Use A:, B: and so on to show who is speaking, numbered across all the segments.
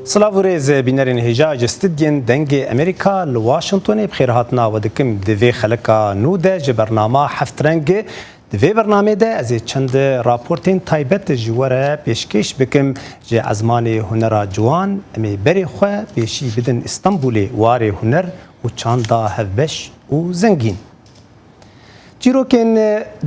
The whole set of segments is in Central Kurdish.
A: سلاوریز بینرین هجاج استدین دنگ امریکا لواشنطن بخیر هاتنا و دکم دوی خلقا نوده جه برنامه هفت رنگ دوی برنامه ده از چند راپورتین تایبت جواره پیشکش بکم جه ازمان هنر جوان امی بری خواه پیشی بدن استانبولی وار هنر و چاندا هفبش و زنگین. چیروکن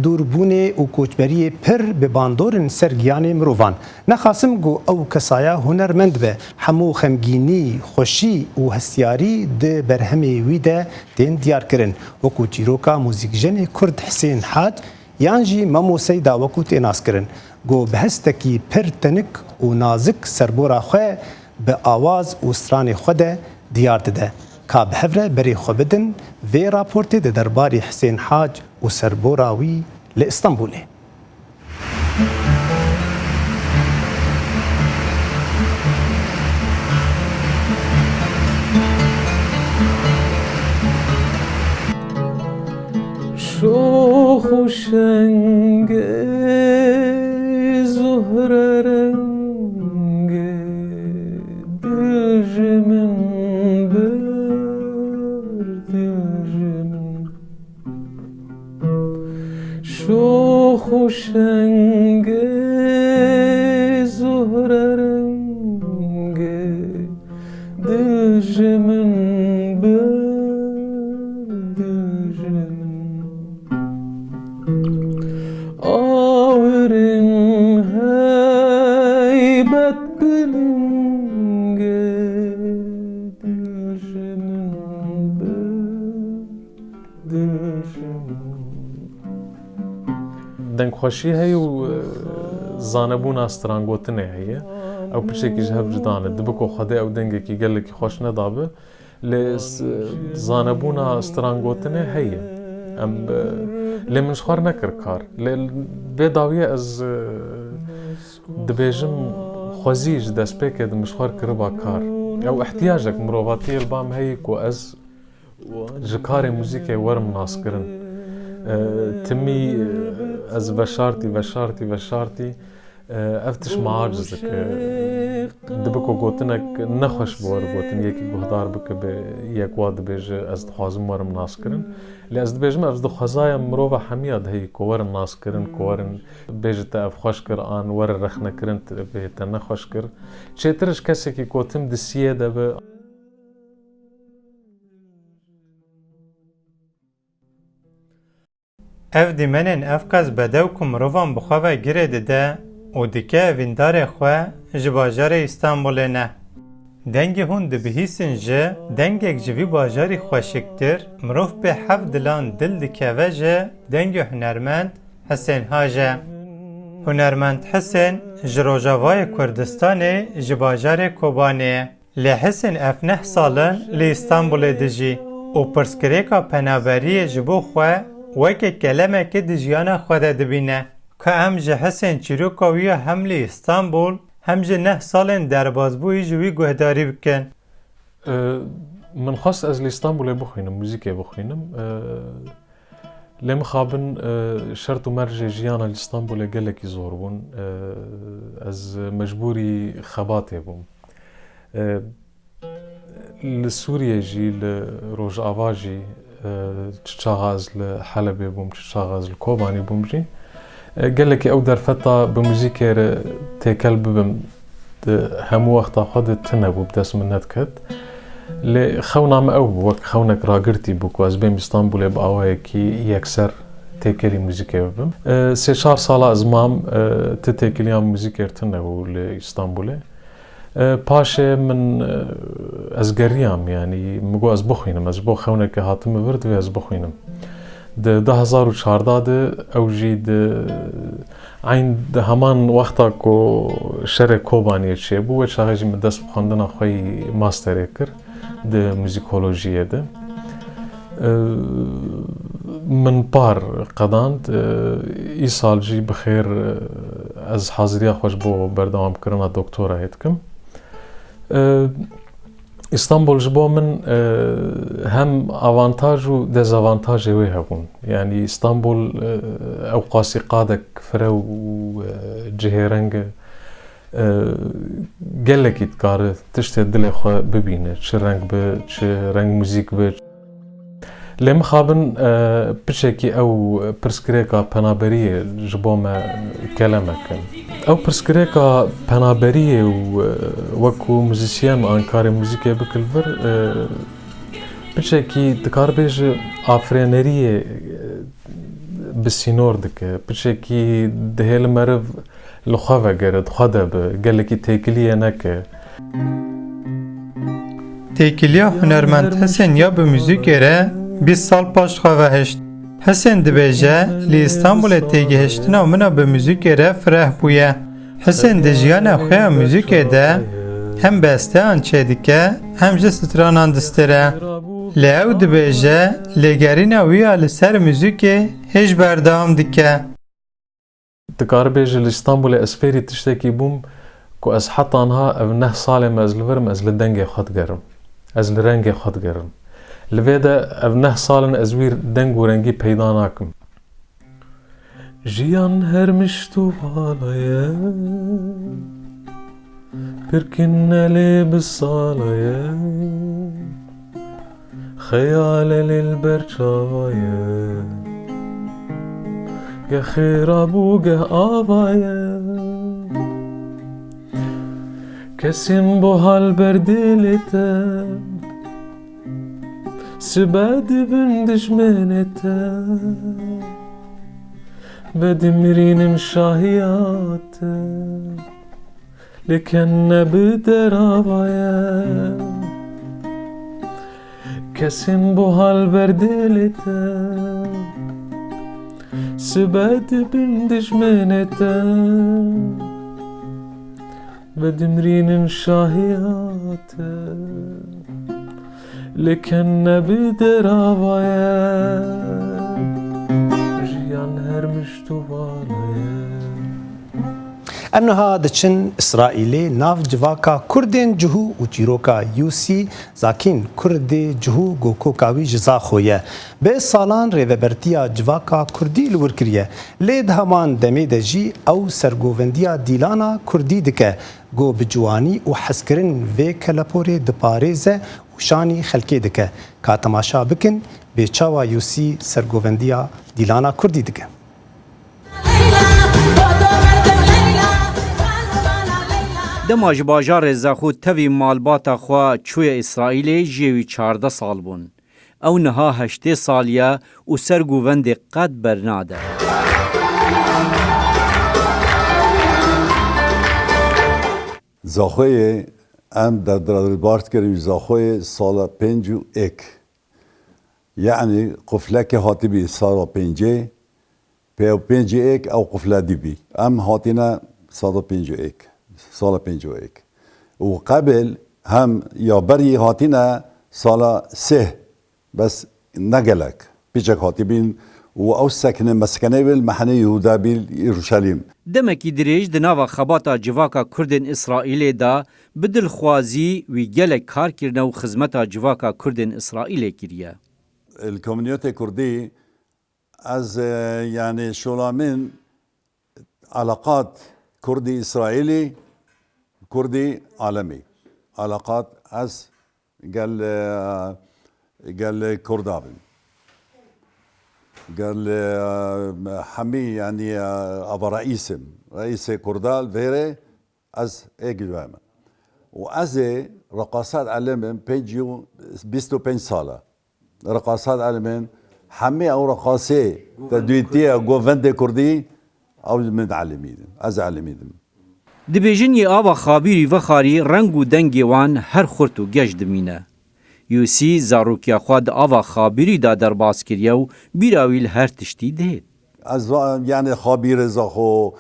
A: دوربون و کوچبری پر به باندورن سرگیان مروان نخاسم گو او کسایا هنرمند به همو خمگینی خوشی و هستیاری ده برهمی ویده دین دیار کرن وکو چیروکا موزیکجن کرد حسین حاج یانجی مموسی دا وکو تیناس کرن گو بهستکی پر تنک و نازک سربورا خواه به آواز و سران خوده دیار ده که به هفره بری خوبدن وی راپورتی ده درباری حسین حاج و سربوراوی لإسطنبول.
B: شوخ و شنگ زهره رنگ دل جمن شوخ و شنگ زهره رنگ دل جمن بر دل جمن آورن هیبت بلنگ دل جمن بر دل جمن دنگخوشی هی و زانبون استرانگوتنه هیه او پشکی جهب جدانه دبکو خده او دنگی که گله که خوش ندابه لی زانبون استرانگوتنه هیه ام لی منشخوار نکر کار لی بیداویه از دبیجم خوزیج دست پیکه دمشخوار کربا کار او احتیاجك مروفاتي البام هي كو از جكاري موسيقى ورم ناس كرن تمي از وشارتي افتش معاجزك دبكو قوتنك نخش بور قوتن يكي قهدار بك يك واد بيج از دخوازم ورم ناس كرن لي از دبيجم از دخوازايا مروفا حمياد هي كو ورم ناس كرن كو ورم بيج تاف خوش كر آن ور رخنا كرن بيتا نخش كر چيترش كسي كي قوتم دسيه دب
C: اف دیمنن افکاز بدو که مروفان بخواه گره ده و دیکه ویندار خواه جباجار استانبول نه. دنگی هون دبهیسن جه دنگیک جوی باجاری خوشکتر مروف به حف دلان دل دکه و جه دنگی هنرمند حسین حاجه. هنرمند حسین جروجاوای کردستان جباجار کوبانه. لی حسین اف 9 سالن لی استانبول دجی و پرسکریکا پنابری جبو خواه وکی کلمه که دیجیانا خود دبینه که هم جه حسین چیروکاوی حملی استانبول هم جه 9 سالن در بازبوی جوی گهداری بکن.
B: من خواست از استانبول بخوینم موزیک بخوینم لم خابن شرط و مرج جیانا استانبول گلکی زور بون از مجبوری خباته بون لسوریه جی لروج آواجی تشاغاز لحلبي بوم تشاغاز الكوباني بومجي قال لك او درفتا بموزيكير تيكل بم همو وقت خد تنبو بداس منات كت لي خونا ما او وك خونك راغرتي بوك واز بين اسطنبول باوي كي يكسر تيكلي موزيكي بم سي شهر سالا ازمام تتيكليام موزيكير تنبو لاسطنبول پاشه من از گریم یعنی مگو از بخوینم از بو خونه که هاتم ورد و از بخوینم ده 2014 ده اوجی ده عین ده همان وقتا کو شر کوبانی چه بو و شاغی من دست بخوندن خوی ماستر کر ده موزیکولوژی ده من بار قداند ای سال جی بخیر از حاضری خوش بو بردام کردن دکترا هیتکم استانبول جبو من هم avantaj و dezavantaj وی هبون يعني استانبول او قاسي قادك فرو جهرنگ gelekî dikare tiştê dilê xwe bibîne, çi reng bi, çi reng muzîk bi. Lê mixabin piçekî ew pirsgirêka penaberiyê ji bo me kelemekin. Ew pirsgirêka penaberiyê û wekû muzîsyen ankarê muzîkê bikil vir, piçekî dikarbêje afrêneriyê bi sînor dike, piçekî dihê li meriv li xwe vegere, dixwe de bi, gelekî têkiliyê neke.
C: Têkiliya hunermend Hesên ya bi muzîkê re 20 sal paş xwe veheşt. Hesên dibêje li İstanbulê têgihiştina min a bi muzîkê re fireh bûye. Hesên di jiyana xwe ya muzîkê de hem besteyan çê dike hem ji stranan distire. Lê ew dibêje lêgerîna wî ya li ser muzîkê hêj berdewam dike.
B: Dikarbêje li İstanbulê ez fêrî tiştekî bûm ku ez heta niha ev 9 salê me ez li virim, ez li dengê xwe digerim. Ez li rengê xwe digerim. Li vê de ev 9 salin ez wî deng û rengî peyda nakim. Jiyan her miştu valaye, pirkin nelê bi salaye, xeyale lêl berçavaye, geh xêra bû geh avaye, kesin bu hal berdilê te, sibe dibin dijmenê te, بدمرين شاهيات لكن بدراويا كسن بوها البردلتا سباد بندش منتا بدمرين شاهيات لكن بدراويا
A: امنها دچن اسرائیلی ناف جواکا کردین جهو و چیروکا یوسی زاکین کرد جهو گوکو کاوی جزا خویه به سالان ریوبرتیا جواکا کردی لور کریه لید همان دمی دجی او سرگووندیا دیلانا کردی دکه گو بجوانی و حسکرین و کلپوری دپاریزه و شانی خلکی دکه که تماشا بکن به چاوا یوسی سرگووندیا دیلانا کردی دکه
D: دما ji bajarê Zexû tevî malbata xwe çûye İsraîlê jê wî 14 sal bûn. Ew niha 8 sal ye û sergûvendê qet bernade.
E: Zexûyê em derdibart kirin Zexûyê sala 5 yani quflekê hatibî sala 5 pê 5 ew qufle dibî em hatîne sala 5 سال 5 و قبل هم یا بری هاتینه سال 3 بس نگلک پیچک هاتی بین و او سکنه مسکنه بیل محنه یهودا بیل یروشلیم
D: دمکی دریج دناوا خباتا جواکا کردن اسرائیلی دا بدل خوازی وی گلک کار کرنه و خدمتا جواکا کردن اسرائیلی کریه
E: الکومنیوت کردی از یعنی شولامین علاقات كردي إسرائيلي كردي عالمي علاقات از قال كردابن قال حمي يعني أبا رئيس كردال فيري از إيجوامة وأز رقصات علمن بيجيو 25 سالة رقصات علمن حمي أو رقاصي تدويتي جوفند كردي او متعلمين از علمين
D: دبیجن ی آوا خابیری و خاری رنگ و دنگی وان هر خورت و گشت دمینه. یوسی زاروکیا خواد آوا خابیری دا در باز کریه و بیراویل هر تشتی دهید.
E: از یعنی خابیر زاخو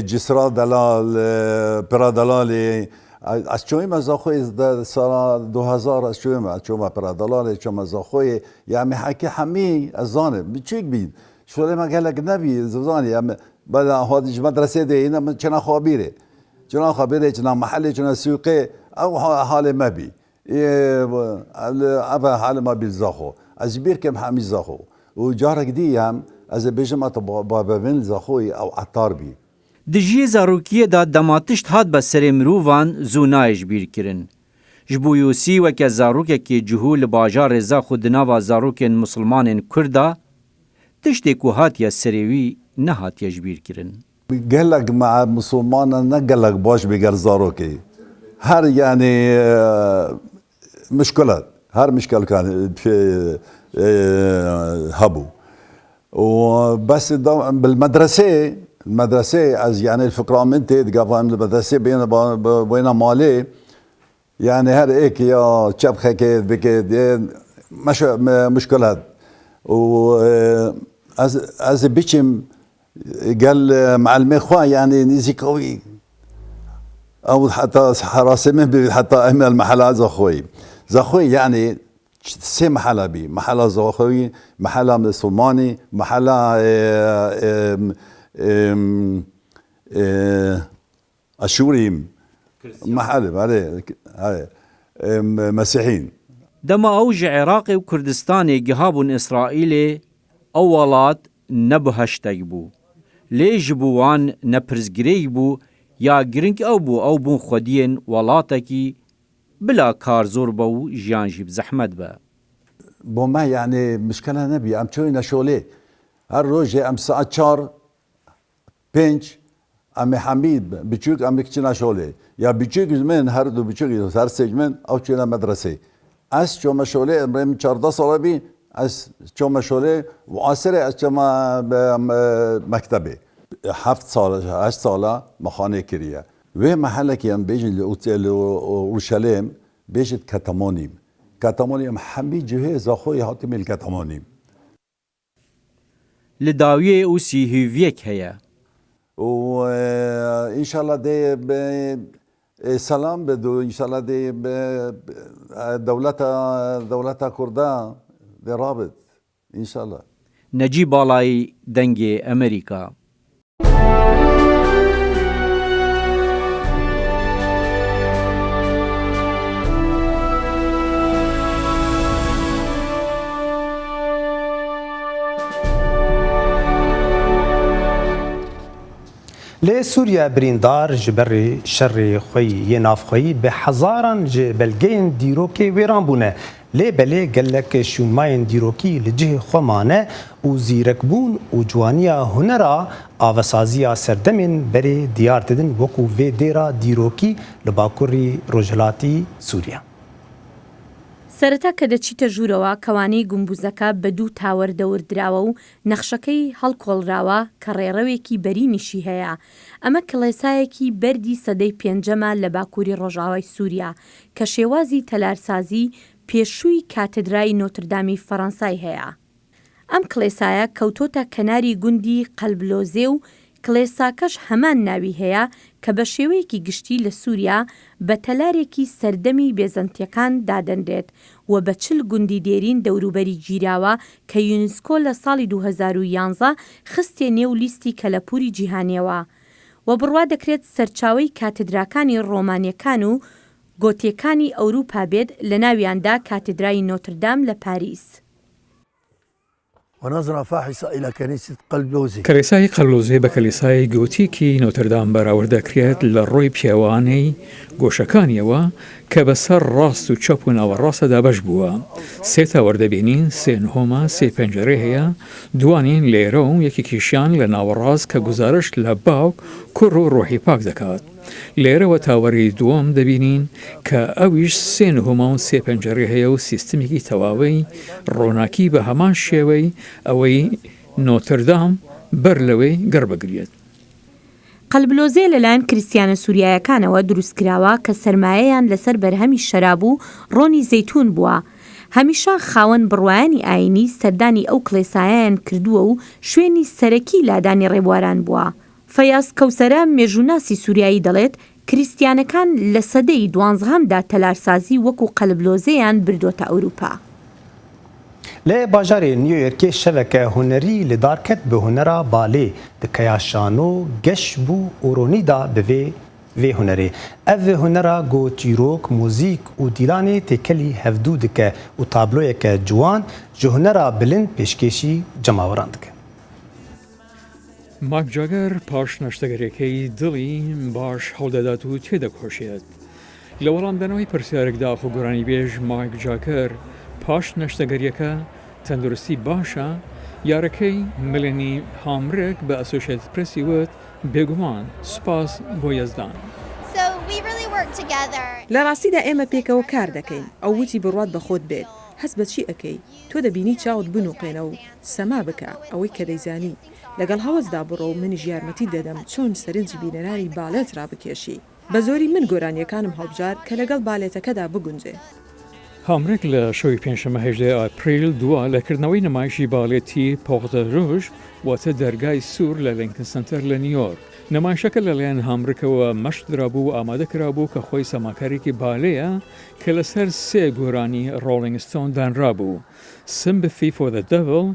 E: جسرا دلال پرا دلالی از چویم از زاخوی سال 2000 از چویم پرا دلالی چویم از زاخوی یعنی حکی همی از زانه بچیک بید شوله ما قالك نبي زوزاني بدا هادج مدرسه دي هنا كنا خابيره كنا محلي كنا سوقي او حال ما بي ابا حال ما بالزاخو ازبير كم حامي زاخو وجارك دي هم از بيجما بابا بن زاخوي او عطار بي
D: دجیه زاروکیه دا دماتشت هات بسر مروفان زونایش بیر کرن. جبو یوسی وکه زاروکه که جهو لباجار رزا خود ناوا زاروکن مسلمانن کردا تشتی که هاتیا سریوی نه هاتیا جبیر کرن.
E: قالك مع مسلمان نقلك باش بقر زاروكي هر يعني مشكلة هر مشكلة كان في هبو وبس المدرسة از يعني الفكرة من تقافا المدرسة بين مالي يعني هر ايك يا شبخة كيد بكيد مش مشكلة و از بيشم قال مع المخوة يعني نزي قوي او حتى حراسة من حتى اهم المحلات زخوي يعني سي محلة بي محلة زخوي محلة مسلماني محلة اشوريم محلة هاي مسيحيين
D: دما اوج عراقي وكردستاني جهابون اسرائيلي اولات نبهشتگ بو لیج بوان نپرزگری بو یا گرنگ او بو خودین ولاتکی بلا کار زور بو جانجی بزحمت با
E: بو ما يعني مشكلة نبي ام تشوينا شولي هر روجي ام ساعة 4 5 ام حميد بچوك ام كچنا شولي يا بچوك من هر دو بچوك هر سجمن او چونا مدرسه از چوما شولي امرم 14 ساله بي از چوما شولي وعصر از چوما مكتبي 7 ساله 8 ساله مخانه كريه و محلك يم بيجي الاوتيل اورشليم بيجي كاتامونيم حميد جهاز اخوي حاتم الكاتامونيم
D: لداویه او سیهویک هیا
E: وان شاء الله دي سلام بدو ان شاء الله دي دولتا كردان دي رابط ان شاء الله
D: نجیب بالای دنگ امریکا
A: لی سوریا بریندار جبر شر خوی یه ناف خوی به هزاران جبلگین دیروکی ویران بونه لی بله گلک شونماین دیروکی لجه خومانه و زیرکبون و جوانیا هنرا آوسازیا سردمین بری دیار ددن وکو وی دیرا دیروکی لباکوری روجلاتی سوریا
F: سەرەتا کە دەچیتە ژوورەوە کەوانەی گومبوزەکە بە دوو تاوەر دەوردراوە و نەخشەکەی هەڵکۆڵراوە کە ڕێڕەوێکی بەرینیشی هەیە. ئەمە کڵێسایەکی بەردی سەدەی پێنجەمە لە باکووری ڕۆژاوای سووریا کە شێوازی تەلارسازی پێشووی کاتدرای نۆتردامی فەڕەنسای هەیە. ئەم کڵێسایە کەوتۆتە کەناری گوندی قەلبلۆزێ و کڵێساکەش هەمان ناوی هەیە کە بە شێوەیەکی گشتی لە سووریا بە تەلارێکی سەردەمی بێزەنتیەکان دادەنرێت و بە 40 گوندی دێرین دەوروبەری گیراوە کە یونسکۆ لە ساڵی 2011 خستێ نێو لیستی کەلەپوری جیهانیەوە و بڕوا دەکرێت سەرچاوەی کاتدراکانی ڕۆمانیەکان و گۆتیەکانی ئەوروپا بێت لە ناویاندا کاتدرای نۆتردام لە پاریس.
G: ونظرة فاحصة إلى كنيسة قلبلوزي
H: کلیسای قەلبلۆزێ بە کەلیسای گۆتیکی نۆتردام بەراوردەکرێت لە ڕۆی پیاوانەی گۆشەکانیەوە کە بەسەر ڕاست و چەپ و ناوەڕاستەدا بەش بووە. سێ تاوەردەبینین، سێ نهۆمە، سێ پەنجەرە هەیە، دوانین لێرە و یەکێکیشیان لە ناوەڕاست کە گوزارش لە باوک، کوڕ و ڕۆحی پاک دەکات. لێرەوە تاوەری دووەم دەبینین کە ئەویش سێ نهۆمە و سێ پەنجەرە هەیە و سیستمێکی تەواوی ڕۆناکی بە هەمان شێوەی ئەوەی نۆتردام بەر لەوەی گەڕبگرێت.
F: قەلبلۆزێ لەلایەن کریستیانە سووریایەکانەوە دروستکراوە کە سەرمایەیان لەسەر بەرهەمی شەراب و ڕۆنی زەیتون بووە. هەمیشە خاوەن بڕوایانی ئاینی سەردانی ئەو کڵێسایەیان کردووە و شوێنی سەرەکی لادانی ڕێبواران بووە. فەیاز کەوسەرە مێژووناسی سووریایی دەڵێت کریستیانەکان لە سەدەی 12هەمدا تەلارسازی وەکو قەلبلۆزەیان بردۆتە ئەوروپا.
A: لی باجارê نیویورکê şeveke hunerî li dar ket bi hunera balê dikeya şano geş bû oronî da bi vê hunerê. Ev hunera got çîrok, mûzik û dîlanê têkelî hevdû dike û tabloyeke ciwan ji hunera bilind pêşkêşî cemaweran dike.
H: ماک جاگەر پاش نەشتەگەرەکەی دڵی باش هەڵدەدات و تێدەکۆشێت. لە وەڵامدانەوەی پرسیارێکدا خۆگۆرانی بێژ مایک جاگەر پاش نەشتەگەریەکە تەندروستی باشە، یارەکەی ملێنی هامرێک بە ئەسۆشێتد پرسی وت بێگومان سوپاس بۆ یەزدان.
I: لە ڕاستیدا ئێمە پێکەوە کار دەکەین. ئەو وتی بڕوات بە خۆت بێت. هەست بە چی ئەەکەی؟ تۆ دەبینی چاوت بنووقێنە و سەما بکە ئەوەی کە دەیزانی. لەگەڵ هەوەسدا بڕۆ و منیش یارمەتی دەدەم چۆن سەرنجی بینەرانی باڵێت ڕابکێشی. بە زۆری من گۆرانیەکانم هەڵبژار کە لەگەڵ باڵێتەکەدا بگونجێ.
H: هامرێک لە شەوی پێنجشەممە 18 ئاپریل دووە لەکردنەوەی نمایشی باڵێتی پۆغتە ڕۆژ واتە دەرگای سوور لە لینکن سنتەر لە نیویۆرک. نمایشەکە لەلایەن هامرکەوە مەشترابوو و ئامادەکرابوو کە خۆی سەماکارێکی باڵەیە کە لەسەر سێ گۆرانی ڕۆڵینگ ستۆن دانرابوو. Sympathy for the Devil,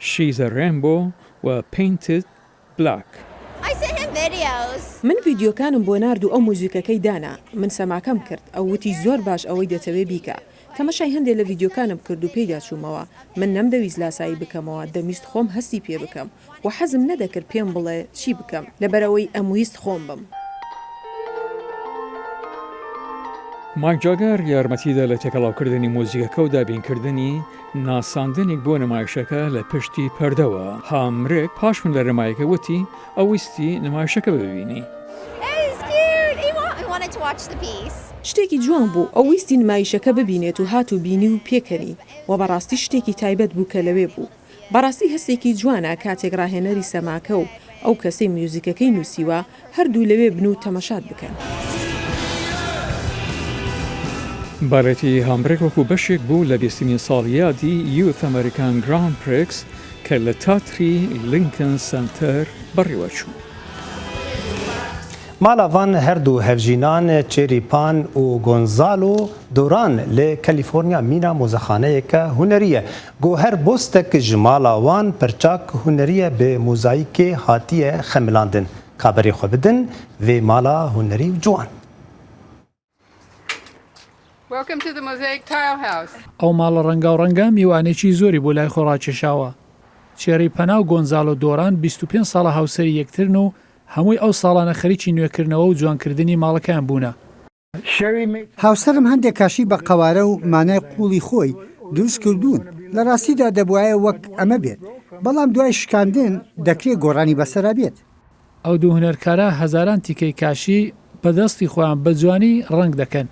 H: She's a Rainbow و Painted Black.
I: من ڤیدیۆکانم بۆ نرد و ئەو موزیکەکەی دانا. من سەماکەم کرد ئەو وتی زۆر باش ئەوەی دەتەوێ بیکە. تەمەشای هەندێک لە ڤیدیۆکانم کرد و پێدا چوومەوە. من نەمدەویست لاسایی بکەمەوە، دەمیست خۆم هەستی پێ بکەم و حەزم نەدەکرد پێم بڵێ چی بکەم لەبەرەوەی ئەمویست خۆم بم.
H: مایک جاگەر یارمەتیدا لە تێکەڵاوکردنی مۆزیکەکە و دابینکردنی ناساندنێک بۆ نمایشەکە لە پشتی پەردەوە. هامرێک پاشون لە ڕێمایەکە وتی ئەویستی نمایشەکە ببینی.
I: شتێکی جوان بوو ئەو ویستی نمایشەکە ببینێت و هات و بینی و پێکەنی و بەڕاستی شتێکی تایبەت بوو کە لەوێ بوو. بەڕاستی هەستێکی جوانە کاتێک ڕاهێنەری سەماکە و ئەو کەسەی میوزیکەکەی نووسیوە هەردوو لەوێ بن و تەمەشات بکەن.
H: باڵێتی هامرێک وەکو بەشێک بوو لە 20مین ساڵیادی یوث ئەمریکان گراند پرێکس کە لە تاتری لینکن سنتەر بەڕێوەچوو.
A: مالاوان هەردوو هەڤژینان چێریپان و گۆنزالۆ دوران لە کەلیفۆرنیا مینا مۆزەخانەیەکە هونەریە. گۆهەر بۆستێک ji مالاوان پرچاک هونەریە بێ مۆزاییکێ هاتیە خەملاندن. کابەرێ خۆ بدن vê mala hunερî û ciwan.
J: ئەو ماڵە ڕەنگا و ڕەنگە میوانێکی زۆری بۆ لای خۆڕاکێشاوە. چێری پەنا و گۆنزالۆ دۆران 25 ساڵە هاوسەری یەکترن و هەمووی ئەو ساڵانە خەریکی نوێکردنەوە و جوانکردنی ماڵەکەیان بوونە.
K: هاوسەرم هەندێک کاشی بە قەوارە و مانای قوڵی خۆی دروست کردوون. لە ڕاستیدا دەبوایە وەک ئەمە بێت، بەڵام دوای شکاندن دەکرێت گۆڕانی بەسەرا بێت.
J: ئەو دوو هونەرکارە هەزاران تیکەی کاشی بەدەستی خۆیان بە جوانی ڕنگ دەکەن.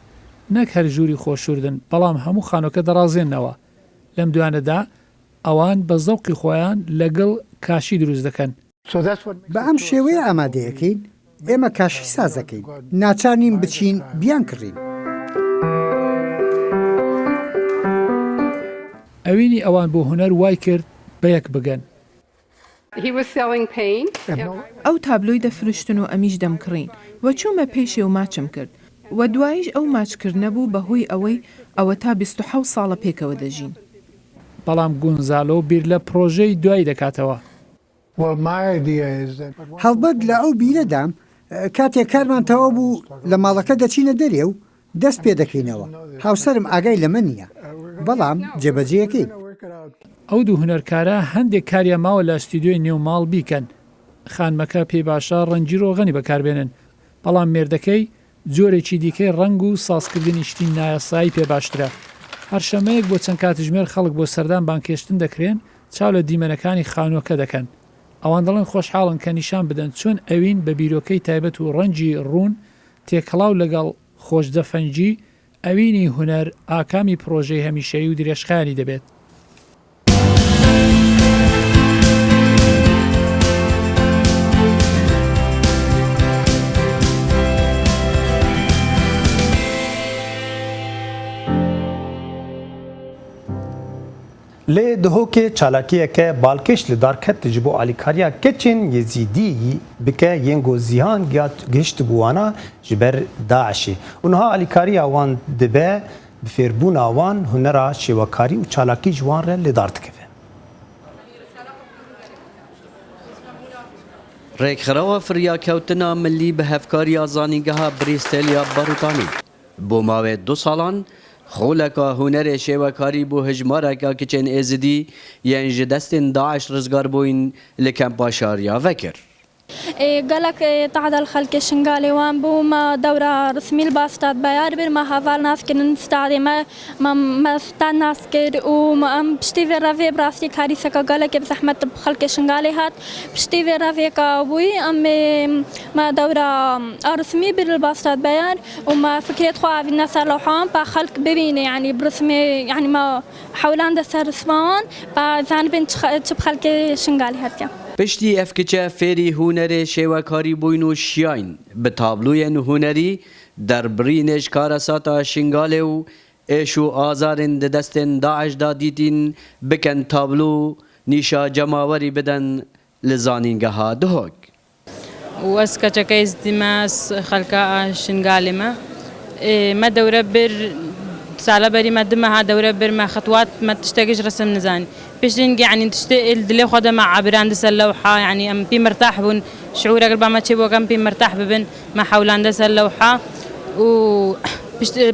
J: نەک هەر ژووری خۆشوردن، بەڵام هەموو خانۆکە دەڕازێنەوە. لەم دوانەدا ئەوان بە زەوقی خۆیان لەگەڵ کاشی دروست دەکەن.
K: بە ئەم شێوەیە ئامادەیەکەین ئێمە کاشی سازەکەین، ناچارنین بچین بیان کڕین.
J: ئەوینی ئەوان بۆ هونەر وای کرد بە یەک بگەن.
L: ئەو تابلۆی دەفرشتن و ئەمیش دەمکڕین وە چوومە پێشێ و ماچم کرد وە دوایش ئەو ماچکردنە بوو بەهۆی ئەوە تا 27 ساڵە پێکەوە دەژین.
J: بەڵام گونزالۆ بیر لە پرۆژەی دوای دەکاتەوە.
K: هەڵبەت لە ئەو بیرەدام کاتێک کارمان تەواو بوو لە ماڵەکە دەچینە دەرێ و دەست پێ دەکەینەوە. هاوسەرم ئاگای لەمە نییە، بەڵام جێبەجێیەکەین.
J: ئەو دوو هونەرکارە هەندێک کاریان ماوە لە ئەستیدیۆی نێو ماڵ بیکەن. خانمەکە پێی باشە ڕەنگی ڕۆغەنی بەکاربێنن، بەڵام مێردەکەی جۆرێکی دیکەی ڕنگ و سازکردنی شتی نایاسایی پێ باشترە. هەر شەمەیەک بۆ چەند کاتژمێر خەڵک بۆ سەردان بانکێشتن دەکرێن چاو لە دیمەنەکانی خانووەکە دەکەن. ئەوان دەڵێن خۆشحاڵن کە نیشان بدەن چۆن ئەوین بە بیرۆکەی تایبەت و ڕەنجی ڕوون تێکەڵاو لەگەڵ خۆشدەفەنجی ئەوینی هونەر ئاکامی پرۆژەی هەمیشەیی و درێژخایانی دەبێت.
A: لێ دهۆکێ چالاکیەکە بالکەش li darket ji bo alîkariya keçên Yezîdî bike yên gozihan gihişt bûwana ji ber Daişê. û niha alîkariya wan dibe bi fêrbûna wan hunera şêwekarî û çalakî ji wan re lê dar dikeve.
M: Rêkxerawa firyakewtina millî bi hevkariya zanîngeha Brîsteliya Barûtanî bo mavê 2 salan xoleka hunerê şêwekarî bû hejmareka keçên êzidî yên ji destên Daeş rizgar bûyîn li Kempa Şariya vekir.
N: قالك تعدل خلق شنقالي وان بوما دورة رسمي الباستات بيار بير ما هفال ناس كن استعدي ما استعد ناس كر وما بشتي في رافي براسي كاريسة قالك بزحمة بخلق شنقالي هات بشتي في رافي كابوي ما دورة رسمي بير الباستات بيار وما فكرة خوا في الناس لوحان بخلق ببيني يعني برسمي يعني ما حولان دسر رسمان بزان بنت بخلق شنقالي هات
M: پشتی افکچه فری هنر شیوکاری بوین و شیاین به تابلوی هنری در برینش کارساتا شنگاله و ایشو آزارن دستن داعش دادیتین بکن تابلو نیشا جماوری بدن لزانینگه ها دهوگ
O: و اسکچه که ازدماس خلقا شنگاله ما دوره بر سالا بري ما دمها دورة بر ما خطوات ما تشتاقش رسم نزاني بيشتين يعني تشتاق الدلي خدا مع عبران دس اللوحة يعني ام بي مرتاح بون شعور قرب ما تشيبو كم بي مرتاح ببن ما حولان دس اللوحة و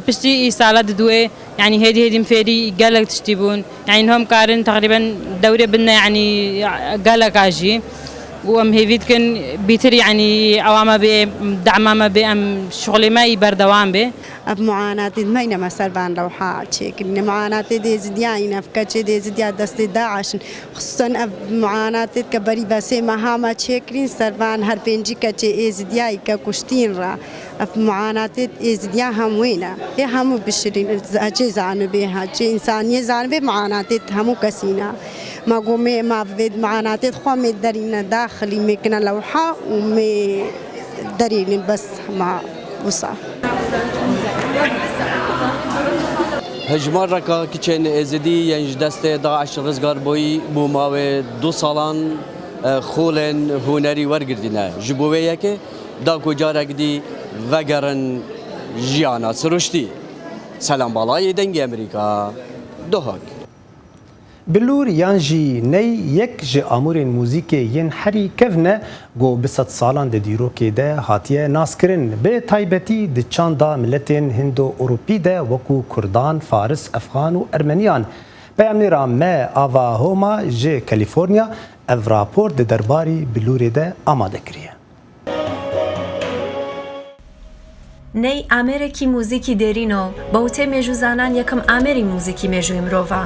O: بيشتي سالا دوي يعني هدي مفيري قالك تشتيبون يعني هم قارن تقريبا دورة بنا يعني قالك عجي وام هيفيد كن بيتر يعني عوامة بدعمامة بأم شغلي ما يبردوان به
P: معاناة ماينا مثلا بان لوحات شكل معاناة دي زديان أفكار دي زديان دست داعش خصوصا معاناة كبري بس ما هم شكلين سربان هر بنجي كتشي زديان ككشتين را معاناة زديان هم وينا هي هم بشرين أجي زان بها أجي إنسانية زان به معاناة هم كسينا ما قومي ما في معاناة خام درين داخلي مكنا لوحة ومي درين بس ما وصا
M: هجمار رکا کچن ازدی ینج دست داعش رزگار بوی بوماوه 2 سالان خولن هنری ورگردینه جبوه که دا کجارک دی وگرن جیانا سروشتی سلام بالای دنگ امریکا دوهاک
A: بلور یانجی نی یک ج امورین موزیک ین حری کفنه گو بسات سالان د دیروکی ده هاتیه ناسکرین به تایبتی د چاندا ملتین هندو اوروپی ده وکو کردان فارس افغان و ارمنیان به امنیرا ما آوا هوما ج کالیفورنیا اف راپور د درباری بلور ده آماده کریه
Q: نی امریکی موزیکی درینو باوته میجوزانان یکم امری موزیکی میجوی مرۆڤە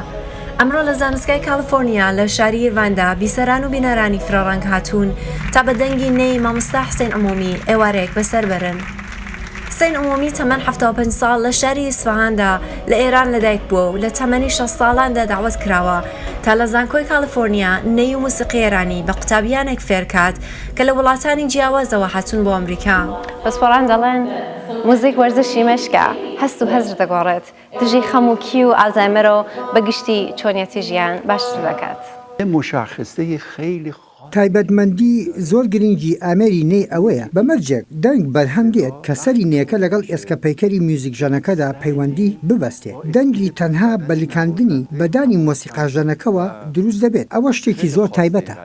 Q: ئەمڕۆ لە زانستگای کالیفۆرنیا لە شاری ئیرڤاندا بیسەران و بینەرانی فرەڕەنگ هاتوون تا بە دەنگی نەی مامۆستا حسێن ئەمۆمی ئێوارەیەک بەسەر بەرن. حسێن ئەمۆمی تەمەن 75 ساڵ لە شاری ئیسفەهاندا لە ئێران لەدایک بووە و لە تەمەنی 6 ساڵاندا داوەت کراوە تا لە زانکۆی کالیفۆرنیا نەی و موسیقی ئێرانی بە قوتابیانێک فێرکات کە لە وڵاتانی جیاوازەوە هاتوون بۆ ئەمریکا.
R: بەسپۆڕان دەڵێن موزیک وەرزشی مەشکە هەست و هەزر دەگۆڕێت دژی خەموکی و ئالزایمەرەوە بەگشتی چۆنیەتی ژیان باشتر دەکات.
S: مشاخصه خیلی
K: تایبەتمەندی زۆر گرنگی ئامێری نەی ئەوەیە بەمەرجێک دەنگ بەرهەم دێت کە سەری نێکە لەگەڵ ئێسکە پەیکەری میوزیک ژەنەکەدا پەیوەندی ببەستێت. دەنگی تەنها بەلیکاندنی بەدانی مۆسیقا ژەنەکەوە دروست دەبێت ئەوە شتێکی زۆر تایبەتە.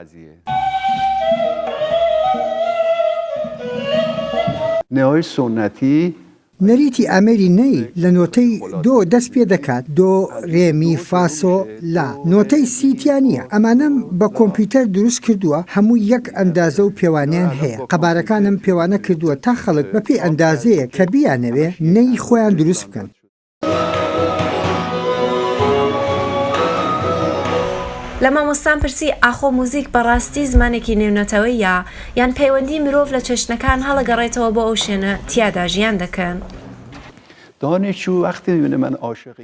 S: نێوەی سنەتی
K: نەریتی ئامێری نەی لە نۆتەی دۆ دەست پێ دەکات دۆ ڕێمی فاسۆ لا نۆتەی سیتیان نییە ئەمانم بە کۆمپیوتەر دروست کردووە هەموو یەک ئەندازە و پێوانیان هەیە قەبارەکانم پێوانە کردووە تا خەڵک بە پێی ئەندازەیە کە بیانەوێ نەی خۆیان دروست بکەن.
Q: لە مامۆستان پرسی ئاخۆ موزیک بەڕاستی زمانێکی نێونەتەوەیە یان پەیوەندی مرۆڤ لە چێشتەکان هەڵەگەڕێتەوە بۆ ئەو شوێنە تیادا ژیان دەکەن.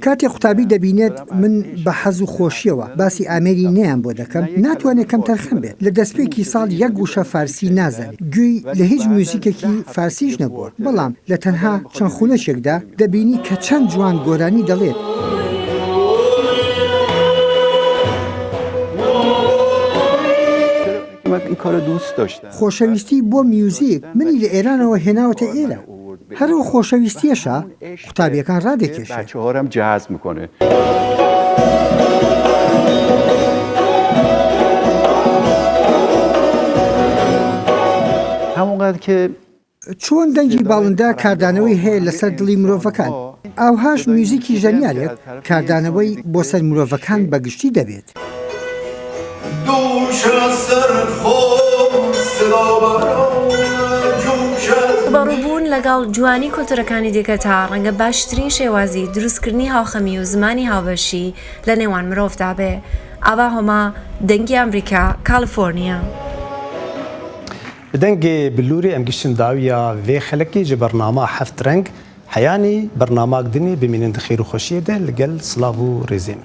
K: کاتێک قوتابی دەبینێت من بە حەز و خۆشیەوە باسی ئامێری نەیان بۆ دەکەم ناتوانێت کەم تەرخەم بێت لە دەستپێکی ساڵ یەک گوشە فارسی نازانێت گوێی لە هیچ موزیکێکی فارسیش نەبووە بەڵام لە تەنها چەند خولەشێکدا دەبینی کە چەند جوان گۆرانی دەڵێت.
S: این کارو دوست داشتم.
K: خۆشەویستی بۆ میوزیک منی لە ئێرانەوە هێناوەتە ئێرە. هەرەوە خۆشەویستیەشە قوتابیەکان ڕادێکێشێت.
S: بچه‌هارم جذب میکنه. همونقدر که
K: چۆن دەنگی باڵندا کاردانەوەی هەیە لەسەر دڵی مرۆڤەکان ئاوهاش میوزیکی ژەنیارێک کاردانەوەی بۆ سەر مرۆڤەکان بەگشتی دەبێت.
T: دوش سر خود صدا
Q: ڕوبەڕووبوون لەگەڵ جوانی کۆلتورەکانی دیکە تا ڕەنگە باشترین شێوازی دروستکردنی هاوخەمی و زمانی هاوبەشی لە نێوان مرۆڤدا بێ. ئاوا هەما دەنگی ئەمریکا کالیفۆرنیا.
A: دەنگێ بلووری ئەم گشتن داویە vê xelekê ji bernama heft reng heyanî bernamakirdinê bimînin di xêr û xweşiyê de li gel silav û rêzên.